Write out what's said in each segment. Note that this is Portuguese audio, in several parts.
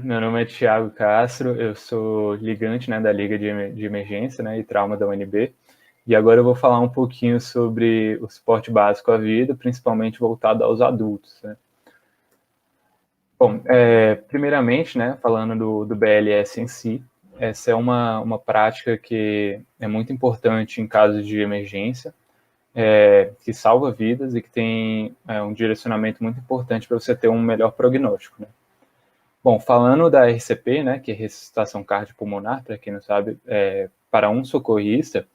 Meu nome é Thiago Castro, eu sou ligante, né, da Liga de Emergência, né, e Trauma da UNB, e agora eu vou falar um pouquinho sobre o suporte básico à vida, principalmente voltado aos adultos, né. Bom, primeiramente, né, falando do BLS em si, essa é uma prática que é muito importante em casos de emergência, que salva vidas e que tem um direcionamento muito importante para você ter um melhor prognóstico, né. Bom, falando da RCP, né, que é ressuscitação cardiopulmonar, para quem não sabe, para um socorrista,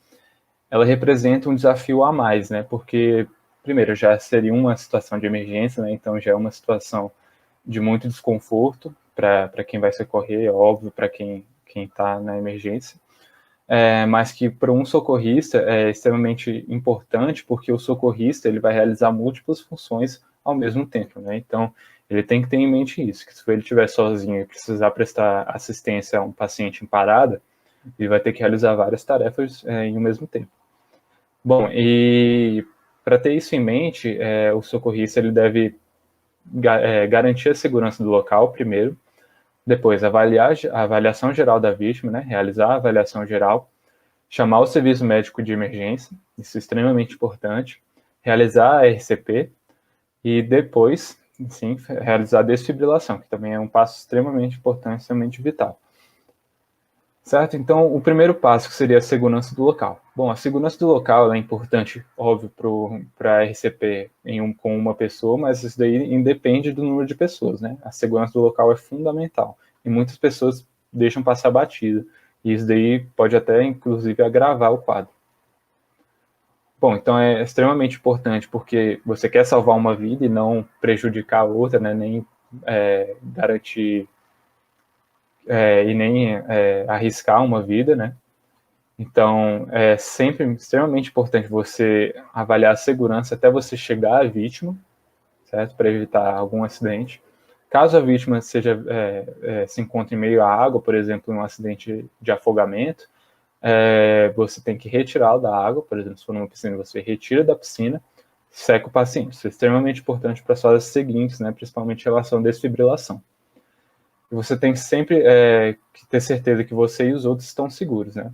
ela representa um desafio a mais, né, porque, primeiro, já seria uma situação de emergência, né, então já é uma situação de muito desconforto para quem vai socorrer, é óbvio, para quem está na emergência, mas que para um socorrista é extremamente importante, porque o socorrista ele vai realizar múltiplas funções ao mesmo tempo, né? Então, ele tem que ter em mente isso, que se ele estiver sozinho e precisar prestar assistência a um paciente em parada, ele vai ter que realizar várias tarefas em um mesmo tempo. Bom, e para ter isso em mente, o socorrista ele deve garantir a segurança do local primeiro, depois avaliar a avaliação geral da vítima, né? Realizar a avaliação geral, chamar o serviço médico de emergência, isso é extremamente importante, realizar a RCP e depois, sim, realizar a desfibrilação, que também é um passo extremamente importante, extremamente vital. Certo? Então, o primeiro passo que seria a segurança do local. Bom, a segurança do local é importante, óbvio, para a RCP com uma pessoa, mas isso daí independe do número de pessoas, né? A segurança do local é fundamental e muitas pessoas deixam passar batido. E isso daí pode até, inclusive, agravar o quadro. Bom, então é extremamente importante porque você quer salvar uma vida e não prejudicar a outra, né? Nem garantir e nem arriscar uma vida, né? Então, é sempre extremamente importante você avaliar a segurança até você chegar à vítima, certo? Para evitar algum acidente. Caso a vítima se encontre em meio à água, por exemplo, em um acidente de afogamento, você tem que retirá-lo da água, por exemplo, se for numa piscina, você retira da piscina, seca o paciente. Isso é extremamente importante para as fases seguintes, né? Principalmente em relação à desfibrilação. E você tem sempre que ter certeza que você e os outros estão seguros, né?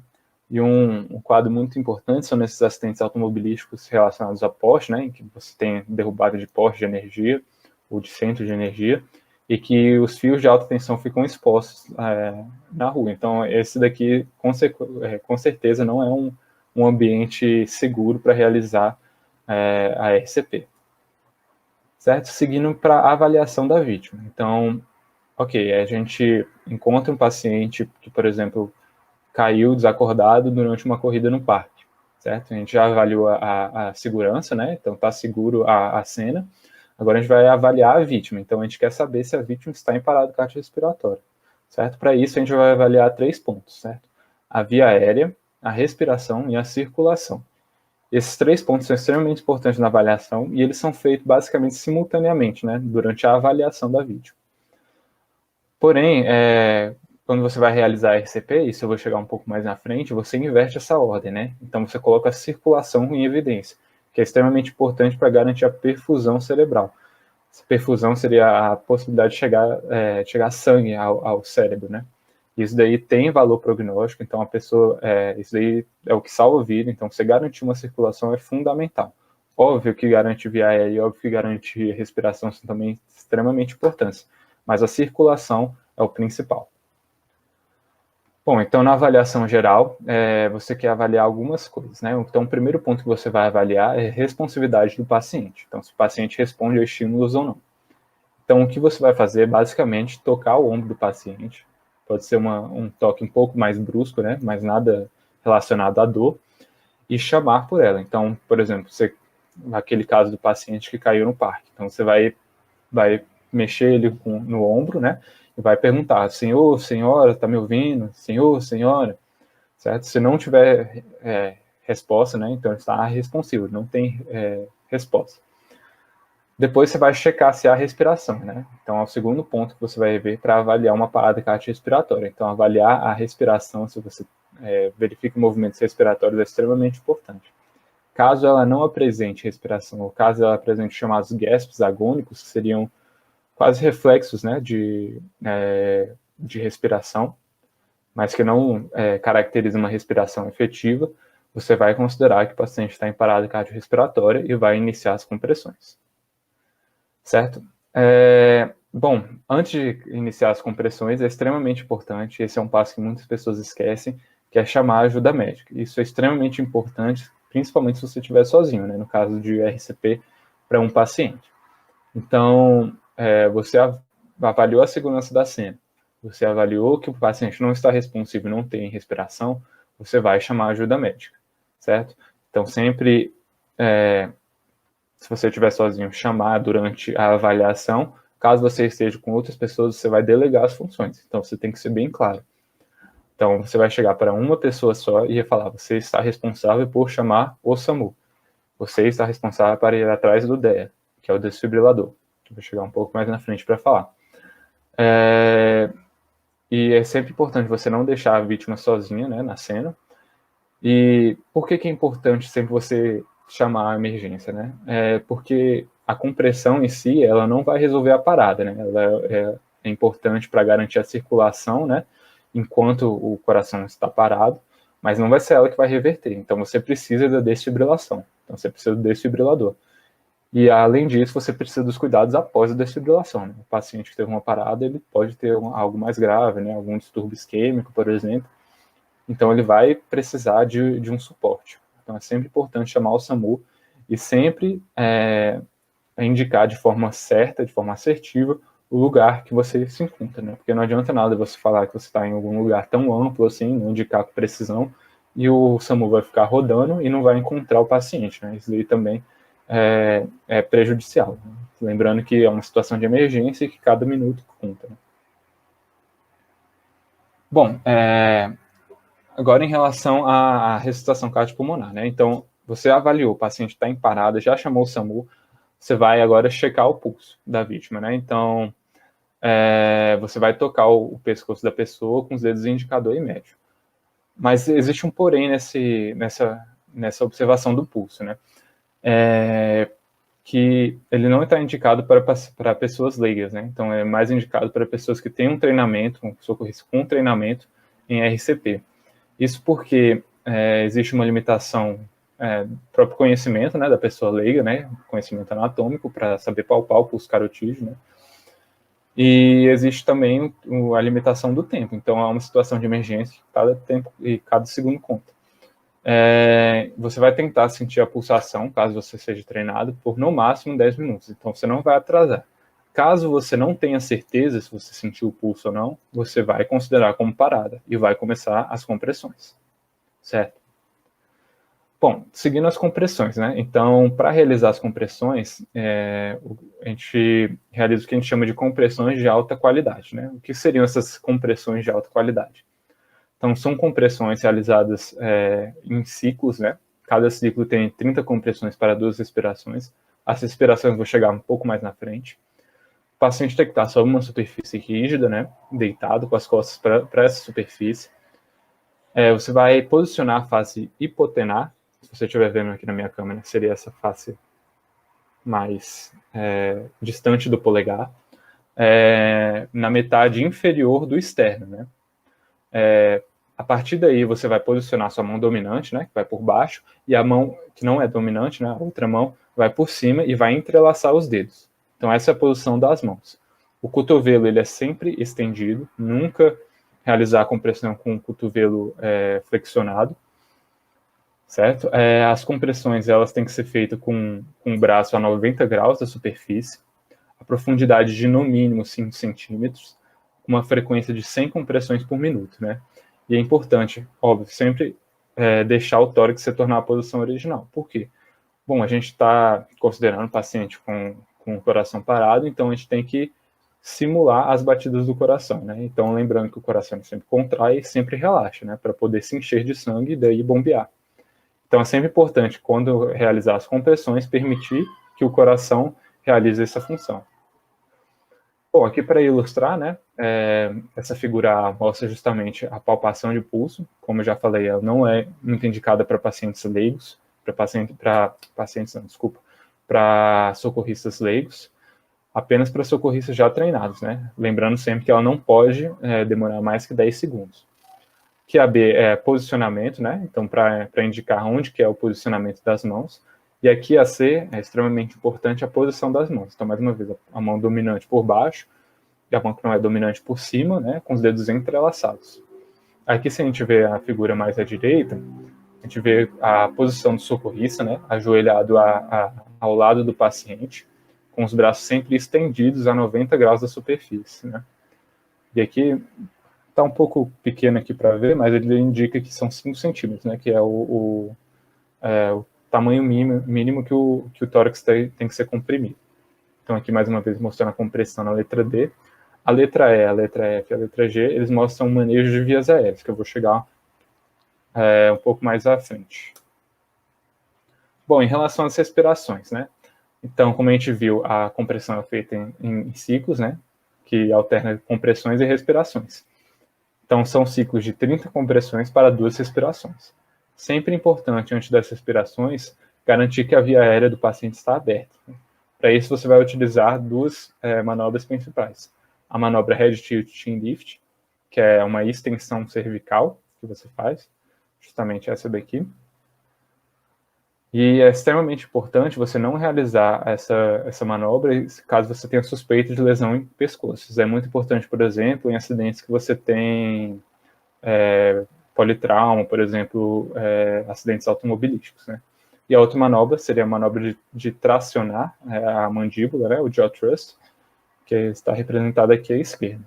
E um quadro muito importante são nesses acidentes automobilísticos relacionados a poste, né, em que você tem derrubada de poste de energia ou de centro de energia, e que os fios de alta tensão ficam expostos na rua. Então, esse daqui, com certeza, não é um ambiente seguro para realizar a RCP. Certo? Seguindo para a avaliação da vítima. Então, ok, a gente encontra um paciente que, por exemplo, caiu desacordado durante uma corrida no parque, certo? A gente já avaliou a segurança, né? Então está seguro a cena. Agora a gente vai avaliar a vítima. Então a gente quer saber se a vítima está em parada cardiorrespiratória, certo? Para isso a gente vai avaliar 3 pontos, certo? A via aérea, a respiração e a circulação. Esses 3 pontos são extremamente importantes na avaliação e eles são feitos basicamente simultaneamente, né? Durante a avaliação da vítima. Porém, quando você vai realizar a RCP, isso eu vou chegar um pouco mais na frente, você inverte essa ordem, né? Então você coloca a circulação em evidência, que é extremamente importante para garantir a perfusão cerebral. Essa perfusão seria a possibilidade de chegar sangue ao cérebro, né? Isso daí tem valor prognóstico, então a pessoa, isso daí é o que salva a vida, então você garantir uma circulação é fundamental. Óbvio que garantir via aérea e óbvio que garantir respiração são também extremamente importantes, mas a circulação é o principal. Bom, então na avaliação geral, você quer avaliar algumas coisas, né? Então o primeiro ponto que você vai avaliar é a responsividade do paciente. Então se o paciente responde a estímulos ou não. Então o que você vai fazer é basicamente tocar o ombro do paciente. Pode ser um toque um pouco mais brusco, né? Mas nada relacionado à dor. E chamar por ela. Então, por exemplo, aquele caso do paciente que caiu no parque. Então você vai mexer ele no ombro, né? E vai perguntar, senhor, senhora, tá me ouvindo? Senhor, senhora, certo? Se não tiver resposta, né? Então está responsivo, não tem resposta. Depois você vai checar se há respiração, né? Então é o segundo ponto que você vai ver para avaliar uma parada cardiorrespiratória. Então avaliar a respiração, se você verifica movimentos respiratórios, é extremamente importante. Caso ela não apresente respiração, ou caso ela apresente chamados gasps agônicos, que seriam quase reflexos, né, de respiração, mas que não caracteriza uma respiração efetiva, você vai considerar que o paciente está em parada cardiorrespiratória e vai iniciar as compressões. Certo? Bom, antes de iniciar as compressões, é extremamente importante, esse é um passo que muitas pessoas esquecem, que é chamar a ajuda médica. Isso é extremamente importante, principalmente se você estiver sozinho, né, no caso de RCP para um paciente. Então, você avaliou a segurança da cena, você avaliou que o paciente não está responsivo, não tem respiração, você vai chamar ajuda médica, certo? Então, sempre, se você estiver sozinho, chamar durante a avaliação. Caso você esteja com outras pessoas, você vai delegar as funções. Então, você tem que ser bem claro. Então, você vai chegar para uma pessoa só e falar: você está responsável por chamar o SAMU. Você está responsável para ir atrás do DEA, que é o desfibrilador. Eu vou chegar um pouco mais na frente para falar. E é sempre importante você não deixar a vítima sozinha, né, na cena. E por que é importante sempre você chamar a emergência, né? Porque a compressão em si, ela não vai resolver a parada, né? Ela é importante para garantir a circulação, né? Enquanto o coração está parado, mas não vai ser ela que vai reverter. Então você precisa da desfibrilação. Então você precisa do desfibrilador. E além disso, você precisa dos cuidados após a desfibrilação, né? O paciente que teve uma parada, ele pode ter algo mais grave, né? Algum distúrbio isquêmico, por exemplo. Então, ele vai precisar de um suporte. Então, é sempre importante chamar o SAMU e sempre indicar de forma certa, de forma assertiva, o lugar que você se encontra, né? Porque não adianta nada você falar que você está em algum lugar tão amplo assim, não indicar com precisão, e o SAMU vai ficar rodando e não vai encontrar o paciente, né? Isso aí também é prejudicial, né? Lembrando que é uma situação de emergência e que cada minuto conta, né? Bom, agora, em relação à ressuscitação cardiopulmonar, né? Então, você avaliou, o paciente está em parada, já chamou o SAMU, você vai agora checar o pulso da vítima, né? Então, você vai tocar o pescoço da pessoa com os dedos indicador e médio. Mas existe um porém nessa observação do pulso, né? Que ele não está indicado para pessoas leigas, né? Então, é mais indicado para pessoas que têm um treinamento, um socorrista com treinamento em RCP. Isso porque existe uma limitação do próprio conhecimento, né, da pessoa leiga, né, conhecimento anatômico para saber palpar o pulso carotídeo, né, e existe também a limitação do tempo. Então, há uma situação de emergência cada tempo e cada segundo conta. Você vai tentar sentir a pulsação, caso você seja treinado, por no máximo 10 minutos. Então, você não vai atrasar. Caso você não tenha certeza se você sentiu o pulso ou não, você vai considerar como parada e vai começar as compressões, certo? Bom, seguindo as compressões, né? Então, para realizar as compressões, a gente realiza o que a gente chama de compressões de alta qualidade, né? O que seriam essas compressões de alta qualidade? Então, são compressões realizadas em ciclos, né? Cada ciclo tem 30 compressões para 2 respirações. As respirações vão chegar um pouco mais na frente. O paciente tem que estar sobre uma superfície rígida, né? Deitado com as costas para essa superfície. Você vai posicionar a face hipotenar. Se você estiver vendo aqui na minha câmera, seria essa face mais distante do polegar, na metade inferior do externo, né? A partir daí, você vai posicionar sua mão dominante, né, que vai por baixo, e a mão que não é dominante, né, a outra mão, vai por cima e vai entrelaçar os dedos. Então, essa é a posição das mãos. O cotovelo, ele é sempre estendido, nunca realizar a compressão com o cotovelo flexionado, certo? As compressões, elas têm que ser feitas com o braço a 90 graus da superfície, a profundidade de no mínimo 5 centímetros, com uma frequência de 100 compressões por minuto, né? E é importante, óbvio, sempre deixar o tórax se tornar a posição original. Por quê? Bom, a gente está considerando o paciente com o coração parado, então a gente tem que simular as batidas do coração, né? Então, lembrando que o coração sempre contrai e sempre relaxa, né? Para poder se encher de sangue e daí bombear. Então, é sempre importante, quando realizar as compressões, permitir que o coração realize essa função. Bom, aqui para ilustrar, né, essa figura mostra justamente a palpação de pulso. Como eu já falei, ela não é muito indicada para pacientes leigos, para socorristas leigos. apenas para socorristas já treinados, né? Lembrando sempre que ela não pode demorar mais que 10 segundos. Que a B é posicionamento, né? Então, para indicar onde que é o posicionamento das mãos. E aqui a C é extremamente importante a posição das mãos. Então, mais uma vez, a mão dominante por baixo e a mão que não é dominante por cima, né? Com os dedos entrelaçados. Aqui, se a gente vê a figura mais à direita, a gente vê a posição do socorrista, né? Ajoelhado ao lado do paciente, com os braços sempre estendidos a 90 graus da superfície, né? E aqui está um pouco pequeno aqui para ver, mas ele indica que são 5 centímetros, né? Que é o tamanho mínimo que o tórax tem que ser comprimido. Então, aqui mais uma vez mostrando a compressão na letra D. A letra E, a letra F e a letra G, eles mostram o manejo de vias aéreas, que eu vou chegar um pouco mais à frente. Bom, em relação às respirações, né? Então, como a gente viu, a compressão é feita em ciclos, né? Que alterna compressões e respirações. Então, são ciclos de 30 compressões para 2 respirações. Sempre importante, antes das respirações, garantir que a via aérea do paciente está aberta. Para isso, você vai utilizar 2 manobras principais. A manobra Head Tilt Chin Lift, que é uma extensão cervical que você faz, justamente essa daqui. E é extremamente importante você não realizar essa manobra caso você tenha suspeita de lesão em pescoço. Isso é muito importante, por exemplo, em acidentes que você tem politrauma, por exemplo, acidentes automobilísticos, né? E a outra manobra seria a manobra de tracionar a mandíbula, né, o jaw thrust, que está representada aqui à esquerda.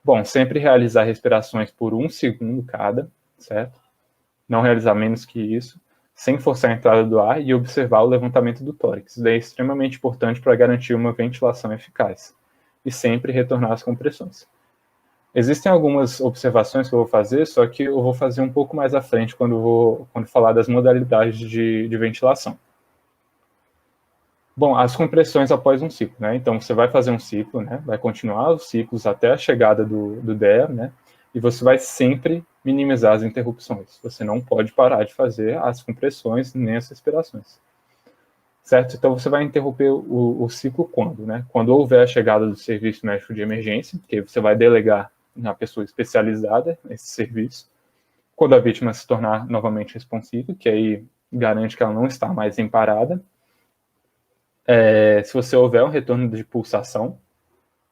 Bom, sempre realizar respirações por 1 segundo cada, certo? Não realizar menos que isso, sem forçar a entrada do ar e observar o levantamento do tórax. Isso daí é extremamente importante para garantir uma ventilação eficaz. E sempre retornar às compressões. Existem algumas observações que eu vou fazer, só que eu vou fazer um pouco mais à frente quando falar das modalidades de ventilação. Bom, as compressões após um ciclo, né? Então, você vai fazer um ciclo, né? Vai continuar os ciclos até a chegada do DEA, né? E você vai sempre minimizar as interrupções. Você não pode parar de fazer as compressões nem as respirações. Certo? Então, você vai interromper o ciclo quando, né? Quando houver a chegada do serviço médico de emergência, que você vai delegar na pessoa especializada nesse serviço. Quando a vítima se tornar novamente responsiva, que aí garante que ela não está mais em parada. Se você houver um retorno de pulsação,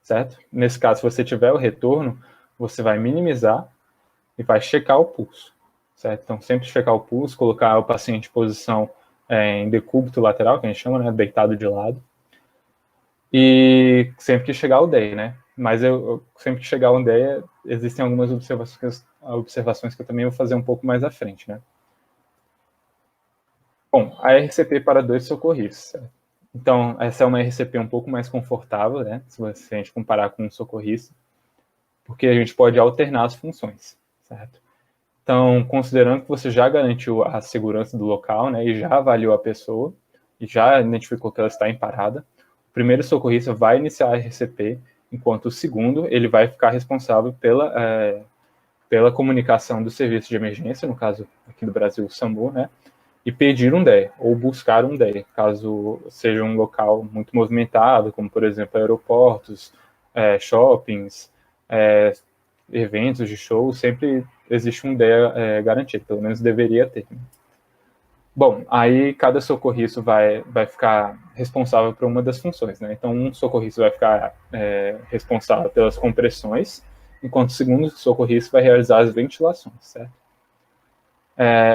certo? Nesse caso, se você tiver o retorno, você vai minimizar e vai checar o pulso, certo? Então, sempre checar o pulso, colocar o paciente em posição em decúbito lateral, que a gente chama, né? Deitado de lado. E sempre que chegar o DEA, né? Mas sempre que chegar o DEA, existem algumas observações que eu também vou fazer um pouco mais à frente, né? Bom, a RCP para 2 socorristas, certo? Então, essa é uma RCP um pouco mais confortável, né? Se a gente comparar com um socorrista, porque a gente pode alternar as funções, certo? Então, considerando que você já garantiu a segurança do local, né? E já avaliou a pessoa, e já identificou que ela está em parada, o primeiro socorrista vai iniciar a RCP, enquanto o segundo, ele vai ficar responsável pela comunicação do serviço de emergência, no caso aqui do Brasil, o SAMU, né? E pedir um DEA, ou buscar um DEA, caso seja um local muito movimentado, como, por exemplo, aeroportos, shoppings, eventos de show, sempre existe um DEA garantido, pelo menos deveria ter. Bom, aí cada socorrista vai ficar responsável por uma das funções, né? Então, um socorrista vai ficar responsável pelas compressões, enquanto o segundo socorrista vai realizar as ventilações, certo?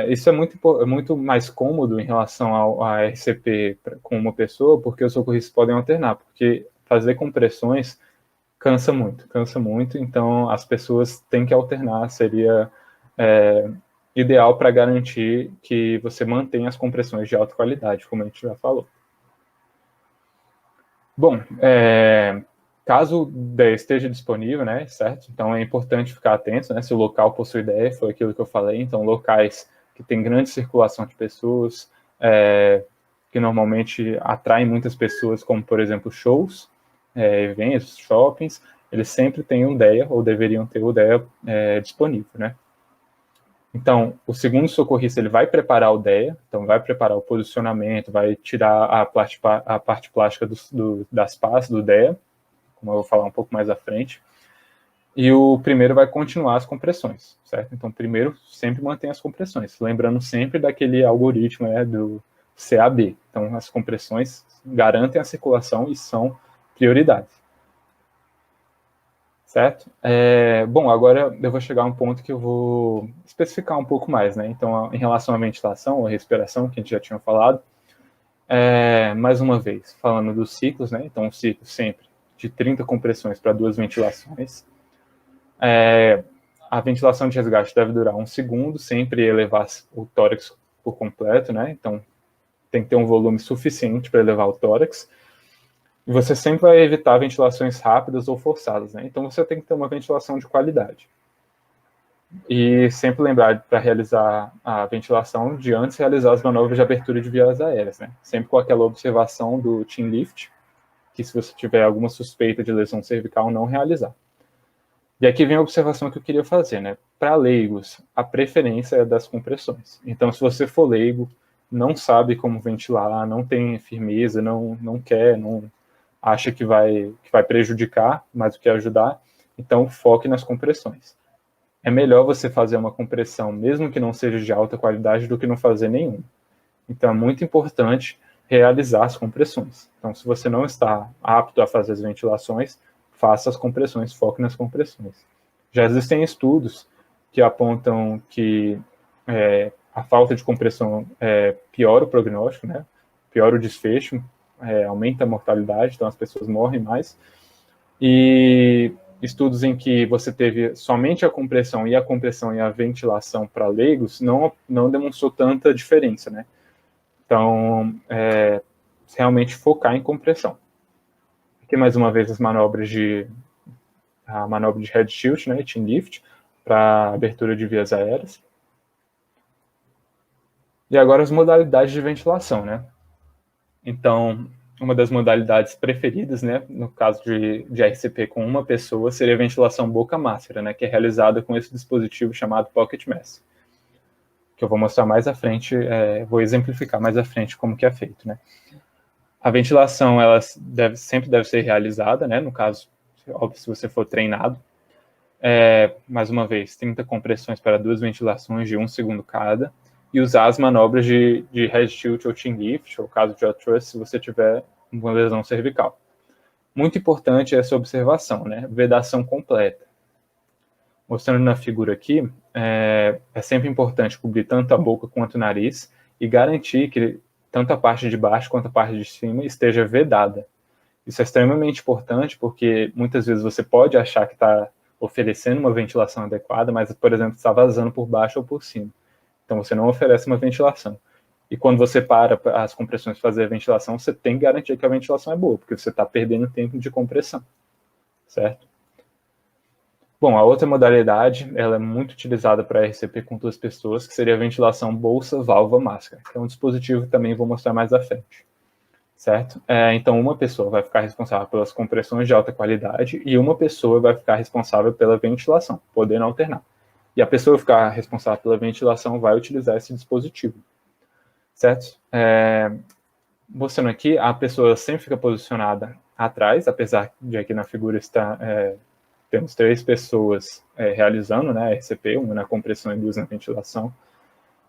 Isso é muito mais cômodo em relação à RCP com uma pessoa, porque os socorristas podem alternar, porque fazer compressões cansa muito, então as pessoas têm que alternar, seria ideal para garantir que você mantenha as compressões de alta qualidade, como a gente já falou. Bom, caso o DEA esteja disponível, né, certo? Então é importante ficar atento, né, se o local possui DEA, foi aquilo que eu falei, então locais que tem grande circulação de pessoas, que normalmente atraem muitas pessoas, como por exemplo shows, eventos, shoppings, eles sempre têm um DEA, ou deveriam ter o DEA disponível, né? Então, o segundo socorrista ele vai preparar o DEA, então vai preparar o posicionamento, vai tirar a parte plástica das pás do DEA, como eu vou falar um pouco mais à frente. E o primeiro vai continuar as compressões, certo? Então, primeiro sempre mantém as compressões, lembrando sempre daquele algoritmo, né, do CAB. Então, as compressões garantem a circulação e são prioridades. Certo? Bom, agora eu vou chegar a um ponto que eu vou especificar um pouco mais, né? Então, em relação à ventilação ou respiração, que a gente já tinha falado, mais uma vez, falando dos ciclos, né? Então, um ciclo sempre de 30 compressões para 2 ventilações. A ventilação de resgate deve durar 1 segundo, sempre elevar o tórax por completo, né? Então, tem que ter um volume suficiente para elevar o tórax. E você sempre vai evitar ventilações rápidas ou forçadas, né? Então, você tem que ter uma ventilação de qualidade. E sempre lembrar para realizar a ventilação de antes realizar as manobras de abertura de vias aéreas, né? Sempre com aquela observação do chin lift, que se você tiver alguma suspeita de lesão cervical, não realizar. E aqui vem a observação que eu queria fazer, né? Para leigos, a preferência é das compressões. Então, se você for leigo, não sabe como ventilar, não tem firmeza, não quer, não acha que vai prejudicar mais do que ajudar, então foque nas compressões. É melhor você fazer uma compressão, mesmo que não seja de alta qualidade, do que não fazer nenhuma. Então, é muito importante realizar as compressões. Então, se você não está apto a fazer as ventilações, faça as compressões, foque nas compressões. Já existem estudos que apontam que a falta de compressão piora o prognóstico, né? Piora o desfecho, aumenta a mortalidade, então as pessoas morrem mais. E estudos em que você teve somente a compressão e a ventilação para leigos não demonstrou tanta diferença, né? Então, realmente focar em compressão. Aqui, mais uma vez, a manobra de head tilt, né, chin lift, para abertura de vias aéreas. E agora as modalidades de ventilação, né? Então, uma das modalidades preferidas, né, no caso de RCP com uma pessoa, seria a ventilação boca-máscara, né, que é realizada com esse dispositivo chamado Pocket Mask, que eu vou mostrar mais à frente, vou exemplificar mais à frente como que é feito, né. A ventilação, ela sempre deve ser realizada, né, no caso, óbvio, se você for treinado, mais uma vez, 30 compressões para 2 ventilações de 1 segundo cada, e usar as manobras de head tilt ou chin lift, ou caso de jaw thrust, se você tiver uma lesão cervical. Muito importante essa observação, né? Vedação completa. Mostrando na figura aqui, é sempre importante cobrir tanto a boca quanto o nariz e garantir que tanto a parte de baixo quanto a parte de cima esteja vedada. Isso é extremamente importante porque muitas vezes você pode achar que está oferecendo uma ventilação adequada, mas, por exemplo, está vazando por baixo ou por cima. Então, você não oferece uma ventilação. E quando você para as compressões para fazer a ventilação, você tem que garantir que a ventilação é boa, porque você está perdendo tempo de compressão, certo? Bom, a outra modalidade, ela é muito utilizada para RCP com 2 pessoas, que seria a ventilação bolsa-válvula-máscara, que é um dispositivo que também vou mostrar mais à frente, certo? Então, uma pessoa vai ficar responsável pelas compressões de alta qualidade e uma pessoa vai ficar responsável pela ventilação, podendo alternar. E a pessoa que ficar responsável pela ventilação vai utilizar esse dispositivo, certo? Mostrando aqui, a pessoa sempre fica posicionada atrás, apesar de aqui na figura temos 3 pessoas realizando, né, RCP, uma na compressão e 2 na ventilação,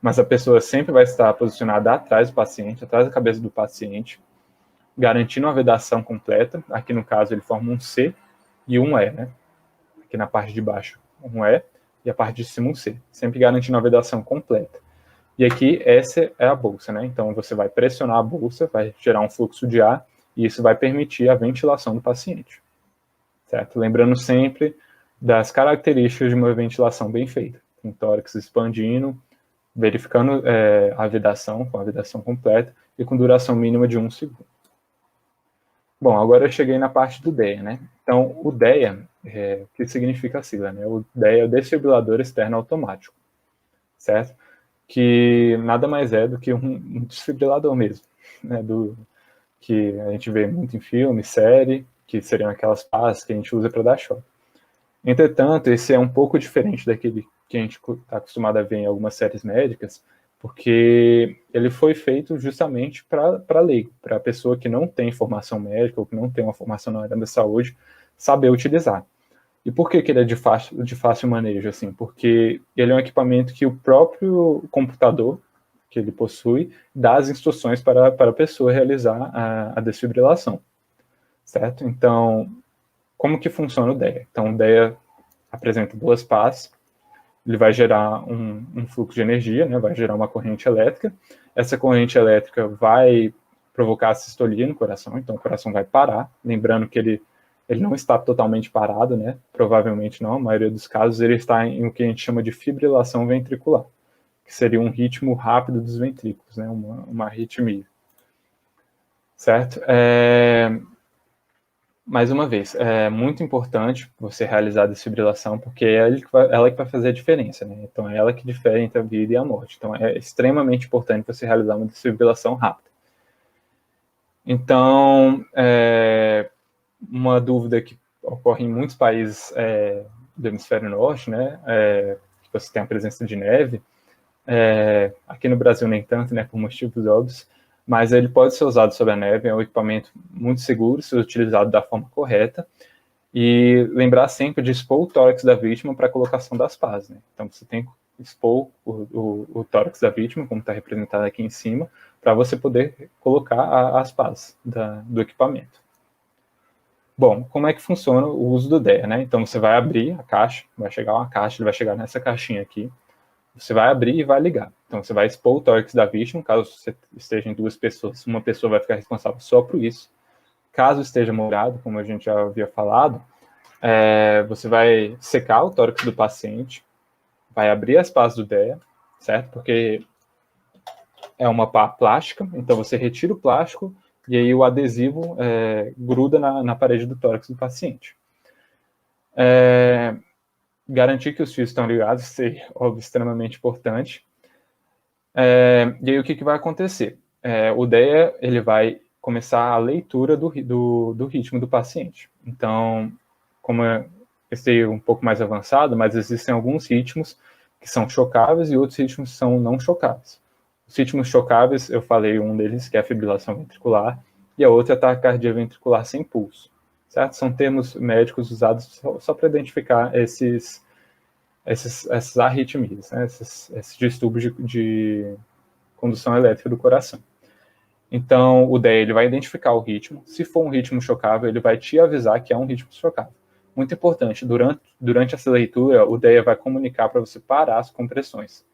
mas a pessoa sempre vai estar posicionada atrás do paciente, atrás da cabeça do paciente, garantindo a vedação completa. Aqui no caso ele forma um C e um E, né? Aqui na parte de baixo um E e a parte de cima um C, sempre garantindo a vedação completa. E aqui essa é a bolsa, né? Então você vai pressionar a bolsa, vai gerar um fluxo de ar e isso vai permitir a ventilação do paciente, certo? Lembrando sempre das características de uma ventilação bem feita, com tórax expandindo, verificando a vedação, com a vedação completa e com duração mínima de 1 segundo. Bom, agora eu cheguei na parte do DEA, né? Então, o DEA, o que significa a sigla, né? O DEA é o desfibrilador externo automático, certo? Que nada mais é do que um desfibrilador mesmo, né? Que a gente vê muito em filme, série, que seriam aquelas pás que a gente usa para dar choque. Entretanto, esse é um pouco diferente daquele que a gente está acostumado a ver em algumas séries médicas, porque ele foi feito justamente para leigo, para a pessoa que não tem formação médica ou que não tem uma formação na área da saúde, saber utilizar. E por que ele é de fácil manejo? Assim? Porque ele é um equipamento que o próprio computador que ele possui dá as instruções para a pessoa realizar a desfibrilação, certo? Então, como que funciona o DEA? Então, o DEA apresenta duas pás, ele vai gerar um fluxo de energia, né? Vai gerar uma corrente elétrica. Essa corrente elétrica vai provocar a sistolia no coração, então o coração vai parar. Lembrando que ele não está totalmente parado, né? Provavelmente não, a maioria dos casos ele está em o que a gente chama de fibrilação ventricular, que seria um ritmo rápido dos ventrículos, né? Uma arritmia, certo? Mais uma vez, é muito importante você realizar a desfibrilação, porque é ela que vai fazer a diferença, né? Então, é ela que difere entre a vida e a morte. Então, é extremamente importante você realizar uma desfibrilação rápida. Então, uma dúvida que ocorre em muitos países do hemisfério norte, né? Que você tem a presença de neve. Aqui no Brasil nem tanto, né? Por motivos óbvios. Mas ele pode ser usado sob a neve, é um equipamento muito seguro se utilizado da forma correta, e lembrar sempre de expor o tórax da vítima para a colocação das pás, né? Então você tem que expor o tórax da vítima, como está representado aqui em cima, para você poder colocar as pás do equipamento. Bom, como é que funciona o uso do DEA, né? Então você vai abrir a caixa, vai chegar uma caixa, ele vai chegar nessa caixinha aqui, você vai abrir e vai ligar. Então, você vai expor o tórax da vítima, caso você esteja em duas pessoas, uma pessoa vai ficar responsável só por isso. Caso esteja molhado, como a gente já havia falado, você vai secar o tórax do paciente, vai abrir as pás do DEA, certo? Porque é uma pá plástica, então você retira o plástico e aí o adesivo gruda na parede do tórax do paciente. Garantir que os fios estão ligados, isso é óbvio, extremamente importante. E aí o que vai acontecer? O DEA ele vai começar a leitura do ritmo do paciente. Então, como esse é um pouco mais avançado, mas existem alguns ritmos que são chocáveis e outros ritmos que são não chocáveis. Os ritmos chocáveis, eu falei um deles, que é a fibrilação ventricular, e a outra é a taquicardia ventricular sem pulso. Certo? São termos médicos usados só para identificar essas arritmias, né? esses distúrbios de condução elétrica do coração. Então, o DEA ele vai identificar o ritmo. Se for um ritmo chocável, ele vai te avisar que é um ritmo chocável. Muito importante, durante essa leitura, o DEA vai comunicar para você parar as compressões.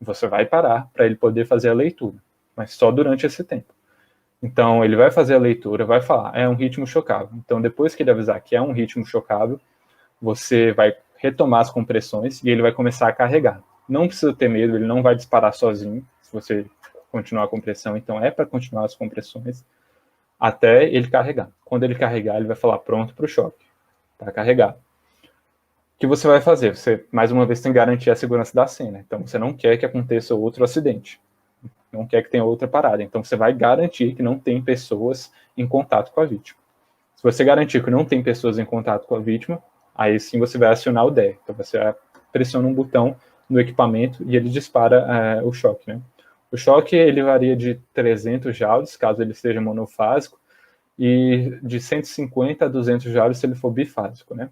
Você vai parar para ele poder fazer a leitura, mas só durante esse tempo. Então, ele vai fazer a leitura, vai falar, é um ritmo chocável. Então, depois que ele avisar que é um ritmo chocável, você vai retomar as compressões e ele vai começar a carregar. Não precisa ter medo, ele não vai disparar sozinho, se você continuar a compressão, então é para continuar as compressões até ele carregar. Quando ele carregar, ele vai falar pronto para o choque, está carregado. O que você vai fazer? Você, mais uma vez, tem que garantir a segurança da cena. Então, você não quer que aconteça outro acidente. Não quer que tenha outra parada. Então, você vai garantir que não tem pessoas em contato com a vítima. Se você garantir que não tem pessoas em contato com a vítima, aí sim você vai acionar o DEA. Então, você pressiona um botão no equipamento e ele dispara o choque, né? O choque ele varia de 300 joules, caso ele seja monofásico, e de 150 a 200 joules se ele for bifásico, né?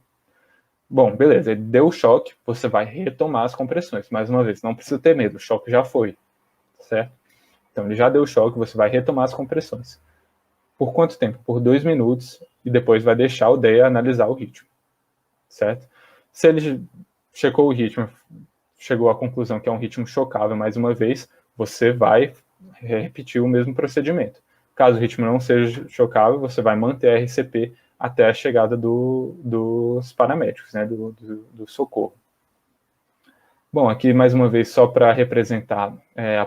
Bom, beleza, ele deu o choque, você vai retomar as compressões. Mais uma vez, não precisa ter medo, o choque já foi, certo? Então, ele já deu o choque, você vai retomar as compressões. Por quanto tempo? Por 2 minutos, e depois vai deixar o DEA analisar o ritmo, certo? Se ele checou o ritmo, chegou à conclusão que é um ritmo chocável mais uma vez, você vai repetir o mesmo procedimento. Caso o ritmo não seja chocável, você vai manter a RCP até a chegada dos paramédicos, né, do socorro. Bom, aqui mais uma vez só para representar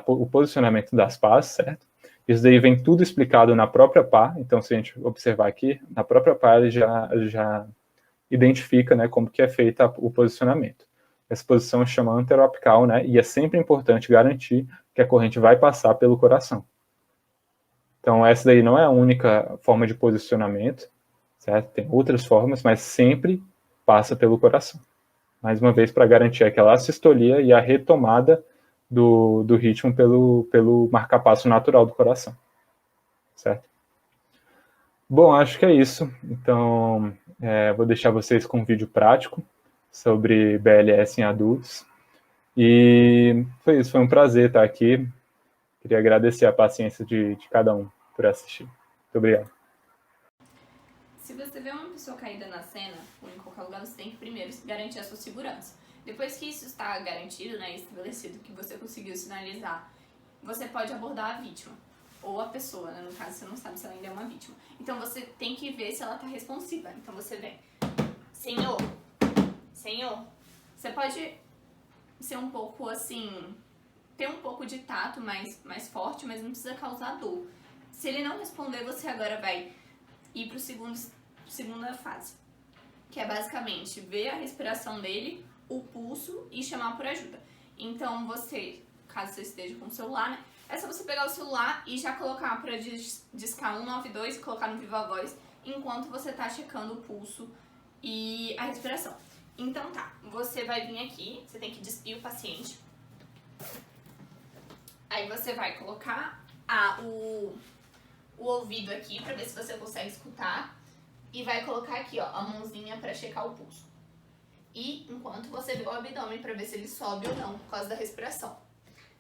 o posicionamento das pás, certo? Isso daí vem tudo explicado na própria pá, então se a gente observar aqui, na própria pá ele já identifica, né, como que é feito o posicionamento. Essa posição chama anteroapical, né, e é sempre importante garantir que a corrente vai passar pelo coração. Então, essa daí não é a única forma de posicionamento, certo? Tem outras formas, mas sempre passa pelo coração. Mais uma vez, para garantir aquela assistolia e a retomada do ritmo pelo marcapasso natural do coração. Certo? Bom, acho que é isso. Então, vou deixar vocês com um vídeo prático sobre BLS em adultos. E foi isso, foi um prazer estar aqui. Queria agradecer a paciência de cada um por assistir. Muito obrigado. Se você vê uma pessoa caída na cena, ou em qualquer lugar, você tem que primeiro garantir a sua segurança. Depois que isso está garantido, né, estabelecido, que você conseguiu sinalizar, você pode abordar a vítima. Ou a pessoa, né? No caso, você não sabe se ela ainda é uma vítima. Então você tem que ver se ela está responsiva. Então você vem, senhor, você pode ser um pouco assim, ter um pouco de tato mais forte, mas não precisa causar dor. Se ele não responder, você agora vai ir para segunda fase, que é basicamente ver a respiração dele, o pulso e chamar por ajuda. Então você, caso você esteja com o celular, né, é só você pegar o celular e já colocar para discar 192 e colocar no Viva Voz, enquanto você tá checando o pulso e a respiração. Então tá, você vai vir aqui, você tem que despir o paciente. Aí você vai colocar o ouvido aqui pra ver se você consegue escutar. E vai colocar aqui, ó, a mãozinha pra checar o pulso. E enquanto você vê o abdômen pra ver se ele sobe ou não, por causa da respiração.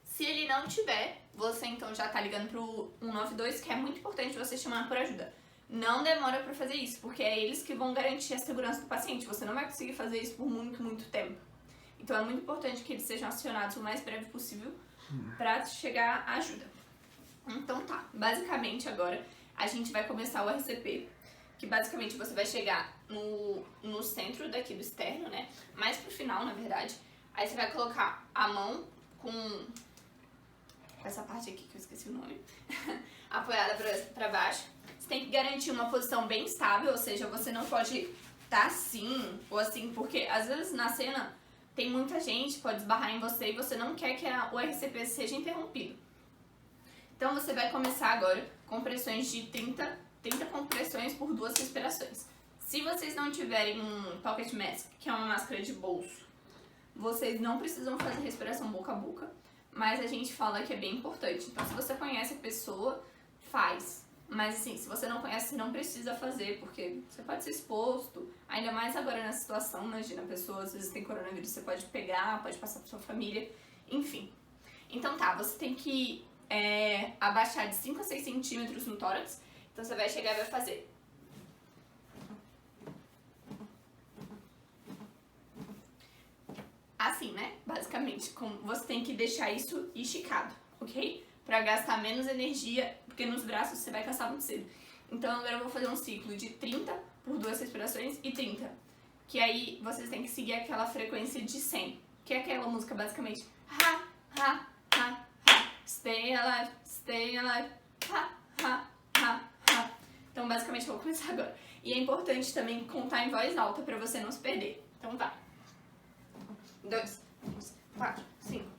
Se ele não tiver, você então já tá ligando pro 192, que é muito importante você chamar por ajuda. Não demora pra fazer isso, porque é eles que vão garantir a segurança do paciente. Você não vai conseguir fazer isso por muito tempo. Então é muito importante que eles sejam acionados o mais breve possível pra chegar a ajuda. Então tá, basicamente agora a gente vai começar o RCP, que basicamente você vai chegar no centro daqui do externo, né? Mais pro final, na verdade. Aí você vai colocar a mão com essa parte aqui que eu esqueci o nome, apoiada pra baixo. Você tem que garantir uma posição bem estável, ou seja, você não pode estar assim ou assim, porque às vezes na cena tem muita gente, pode esbarrar em você e você não quer que o RCP seja interrompido. Então você vai começar agora com pressões de 30 compressões por 2 respirações. Se vocês não tiverem um pocket mask, que é uma máscara de bolso, vocês não precisam fazer respiração boca a boca, mas a gente fala que é bem importante. Então se você conhece a pessoa, faz. Mas assim, se você não conhece, você não precisa fazer, porque você pode ser exposto, ainda mais agora nessa situação, imagina, a pessoa às vezes tem coronavírus, você pode pegar, pode passar pra sua família, enfim. Então tá, você tem que abaixar de 5 a 6 centímetros no tórax. Então você vai chegar e vai fazer. Assim, né? Basicamente, você tem que deixar isso esticado, ok? Pra gastar menos energia, porque nos braços você vai cansar muito cedo. Então agora eu vou fazer um ciclo de 30 por 2 respirações e 30. Que aí vocês têm que seguir aquela frequência de 100. Que é aquela música basicamente. Ha, ha, ha, ha. Stay alive, ha, ha, ha, ha. Então basicamente eu vou começar agora. E é importante também contar em voz alta pra você não se perder. Então vai. 2, 3, 4, 5.